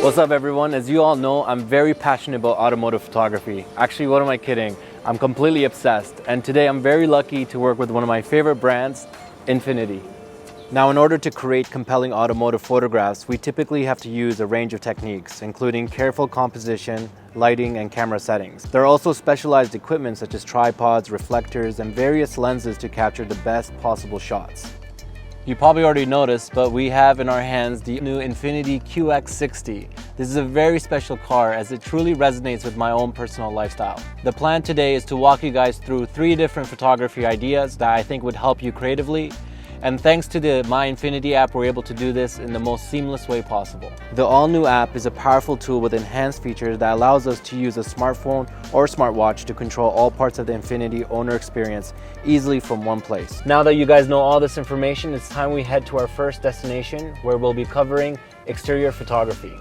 What's up everyone? As you all know, I'm very passionate about automotive photography. Actually, what am I kidding? I'm completely obsessed. And today I'm very lucky to work with one of my favorite brands, INFINITI. Now, in order to create compelling automotive photographs, we typically have to use a range of techniques, including careful composition, lighting, and camera settings. There are also specialized equipment such as tripods, reflectors, and various lenses to capture the best possible shots. You probably already noticed, but we have in our hands the new INFINITI QX60. This is a very special car as it truly resonates with my own personal lifestyle. The plan today is to walk you guys through 3 different photography ideas that I think would help you creatively. And thanks to the MyINFINITI app, we're able to do this in the most seamless way possible. The all-new app is a powerful tool with enhanced features that allows us to use a smartphone or smartwatch to control all parts of the INFINITI owner experience easily from one place. Now that you guys know all this information, it's time we head to our first destination where we'll be covering exterior photography.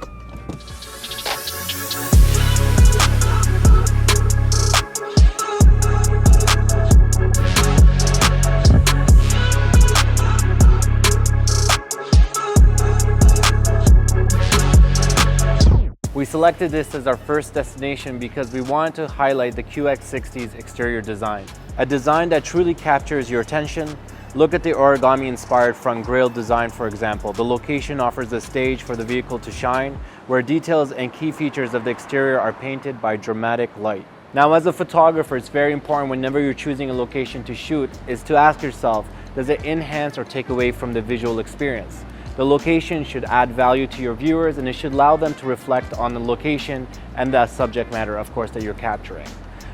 We selected this as our first destination because we wanted to highlight the QX60's exterior design. A design that truly captures your attention. Look at the origami-inspired front grille design, for example. The location offers a stage for the vehicle to shine, where details and key features of the exterior are painted by dramatic light. Now, as a photographer, it's very important whenever you're choosing a location to shoot is to ask yourself, does it enhance or take away from the visual experience? The location should add value to your viewers, and it should allow them to reflect on the location and the subject matter, of course, that you're capturing.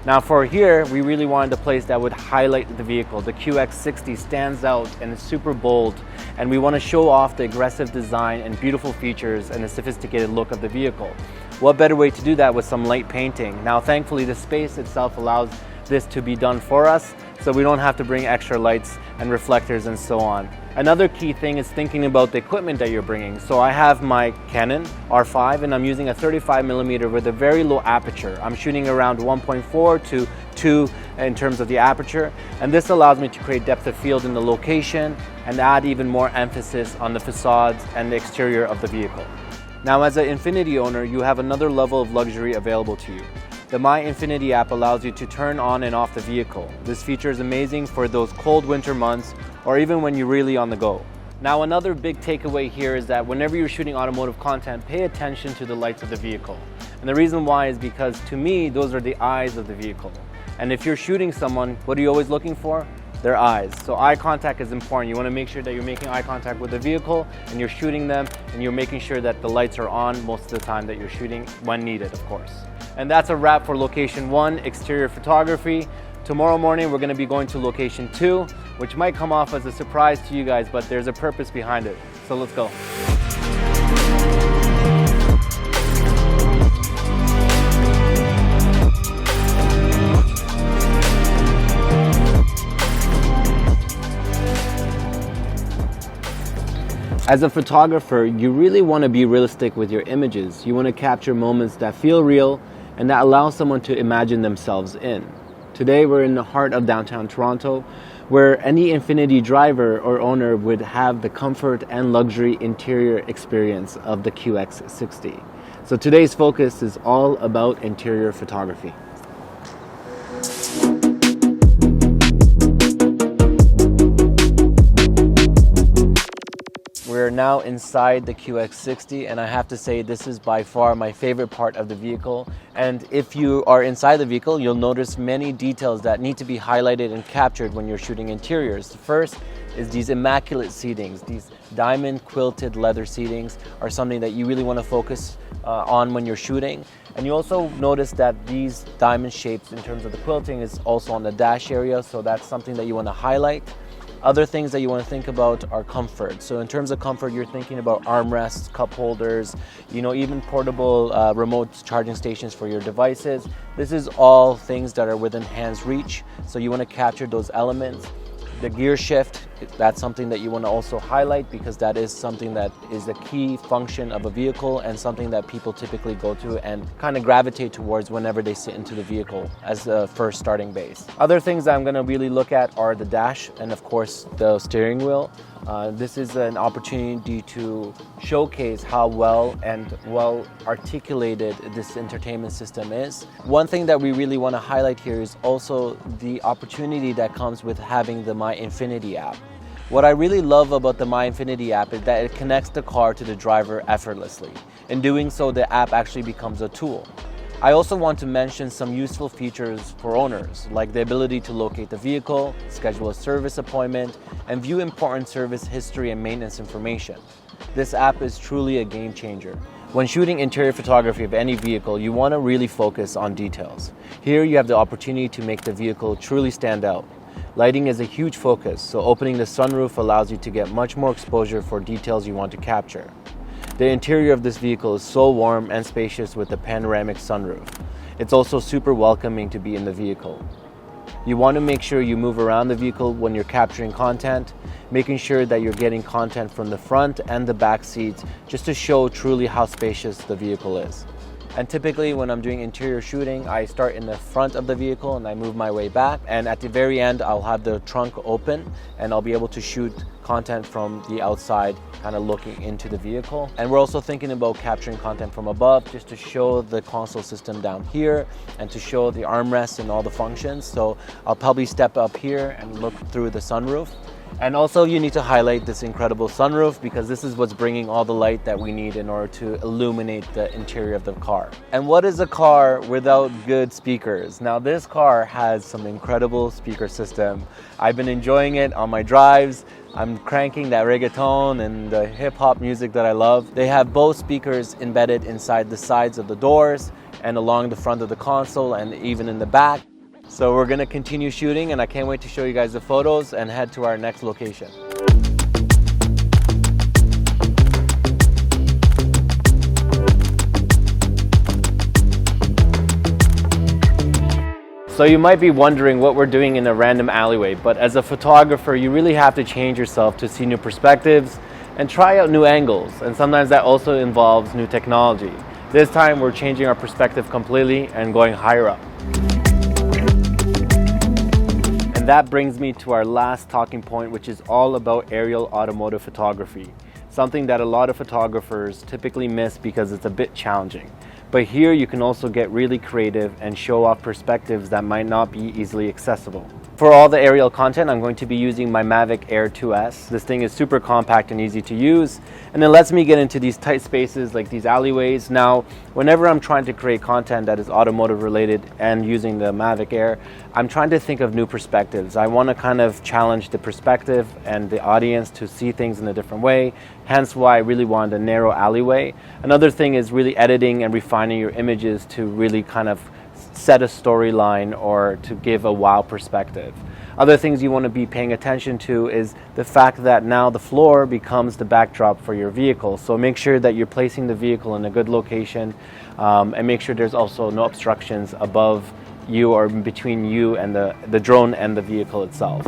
Now for here, we really wanted a place that would highlight the vehicle. The QX60 stands out and is super bold, and we want to show off the aggressive design and beautiful features and the sophisticated look of the vehicle. What better way to do that with some light painting? Now thankfully the space itself allows this to be done for us, so we don't have to bring extra lights and reflectors and so on. Another key thing is thinking about the equipment that you're bringing. So I have my Canon R5 and I'm using a 35mm with a very low aperture. I'm shooting around 1.4 to 2 in terms of the aperture, and this allows me to create depth of field in the location and add even more emphasis on the facades and the exterior of the vehicle. Now, as an INFINITI owner, you have another level of luxury available to you. The MyINFINITI app allows you to turn on and off the vehicle. This feature is amazing for those cold winter months or even when you're really on the go. Now, another big takeaway here is that whenever you're shooting automotive content, pay attention to the lights of the vehicle. And the reason why is because, to me, those are the eyes of the vehicle. And if you're shooting someone, what are you always looking for? Their eyes. So eye contact is important. You want to make sure that you're making eye contact with the vehicle and you're shooting them, and you're making sure that the lights are on most of the time that you're shooting, when needed, of course. And that's a wrap for location 1, exterior photography. Tomorrow morning, we're going to be going to location 2, which might come off as a surprise to you guys, but there's a purpose behind it. So let's go. As a photographer, you really want to be realistic with your images. You want to capture moments that feel real and that allow someone to imagine themselves in. Today, we're in the heart of downtown Toronto, where any INFINITI driver or owner would have the comfort and luxury interior experience of the QX60. So today's focus is all about interior photography. We're now inside the QX60, and I have to say this is by far my favorite part of the vehicle. And if you are inside the vehicle, you'll notice many details that need to be highlighted and captured when you're shooting interiors. The first is these immaculate seatings. These diamond quilted leather seatings are something that you really want to focus on when you're shooting. And you also notice that these diamond shapes in terms of the quilting is also on the dash area, so that's something that you want to highlight. Other things that you want to think about are comfort. So in terms of comfort, you're thinking about armrests, cup holders, even portable remote charging stations for your devices. This is all things that are within hand's reach. So you want to capture those elements. The gear shift that's something that you want to also highlight, because that is something that is the key function of a vehicle and something that people typically go to and kind of gravitate towards whenever they sit into the vehicle as the first starting base. Other things that I'm going to really look at are the dash and of course the steering wheel. This is an opportunity to showcase how well articulated this entertainment system is. One thing that we really want to highlight here is also the opportunity that comes with having the MyINFINITI app. What I really love about the MyINFINITI app is that it connects the car to the driver effortlessly. In doing so, the app actually becomes a tool. I also want to mention some useful features for owners, like the ability to locate the vehicle, schedule a service appointment, and view important service history and maintenance information. This app is truly a game changer. When shooting interior photography of any vehicle, you want to really focus on details. Here you have the opportunity to make the vehicle truly stand out. Lighting is a huge focus, so opening the sunroof allows you to get much more exposure for details you want to capture. The interior of this vehicle is so warm and spacious with the panoramic sunroof. It's also super welcoming to be in the vehicle. You want to make sure you move around the vehicle when you're capturing content, making sure that you're getting content from the front and the back seats just to show truly how spacious the vehicle is. And typically when I'm doing interior shooting, I start in the front of the vehicle and I move my way back. And at the very end, I'll have the trunk open and I'll be able to shoot content from the outside, kind of looking into the vehicle. And we're also thinking about capturing content from above just to show the console system down here and to show the armrests and all the functions. So I'll probably step up here and look through the sunroof. And also you need to highlight this incredible sunroof, because this is what's bringing all the light that we need in order to illuminate the interior of the car. And what is a car without good speakers? Now this car has some incredible speaker system. I've been enjoying it on my drives. I'm cranking that reggaeton and the hip hop music that I love. They have both speakers embedded inside the sides of the doors and along the front of the console and even in the back. So we're gonna continue shooting and I can't wait to show you guys the photos and head to our next location. So you might be wondering what we're doing in a random alleyway, but as a photographer, you really have to change yourself to see new perspectives and try out new angles. And sometimes that also involves new technology. This time we're changing our perspective completely and going higher up. That brings me to our last talking point, which is all about aerial automotive photography. Something that a lot of photographers typically miss because it's a bit challenging. But here you can also get really creative and show off perspectives that might not be easily accessible. For all the aerial content, I'm going to be using my Mavic Air 2S. This thing is super compact and easy to use, and it lets me get into these tight spaces like these alleyways. Now, whenever I'm trying to create content that is automotive related and using the Mavic Air, I'm trying to think of new perspectives. I want to kind of challenge the perspective and the audience to see things in a different way, hence why I really wanted a narrow alleyway. Another thing is really editing and refining your images to really kind of set a storyline or to give a wow perspective. Other things you want to be paying attention to is the fact that now the floor becomes the backdrop for your vehicle. So make sure that you're placing the vehicle in a good location and make sure there's also no obstructions above you or between you and the drone and the vehicle itself.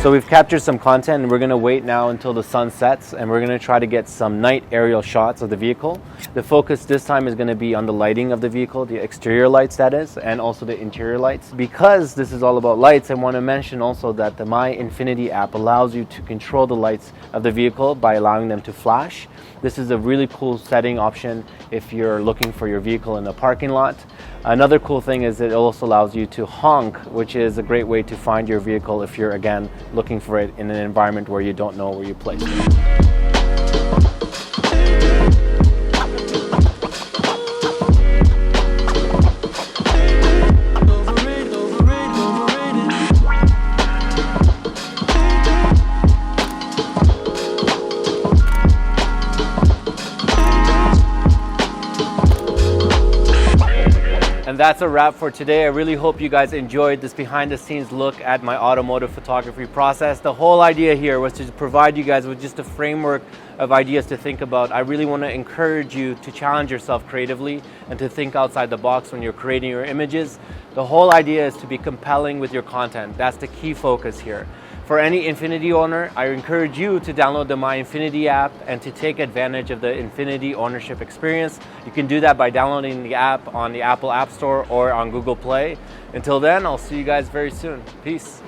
So we've captured some content and we're going to wait now until the sun sets and we're going to try to get some night aerial shots of the vehicle. The focus this time is going to be on the lighting of the vehicle, the exterior lights that is, and also the interior lights. Because this is all about lights, I want to mention also that the MyINFINITI app allows you to control the lights of the vehicle by allowing them to flash. This is a really cool setting option if you're looking for your vehicle in a parking lot. Another cool thing is it also allows you to honk, which is a great way to find your vehicle if you're, again, looking for it in an environment where you don't know where you place it. And And that's a wrap for today. I really hope you guys enjoyed this behind the scenes look at my automotive photography process. The whole idea here was to provide you guys with just a framework of ideas to think about. I really want to encourage you to challenge yourself creatively and to think outside the box when you're creating your images. The whole idea is to be compelling with your content. That's the key focus here. For any Infiniti owner, I encourage you to download the MyINFINITI app and to take advantage of the Infiniti ownership experience. You can do that by downloading the app on the Apple App Store or on Google Play. Until then, I'll see you guys very soon. Peace.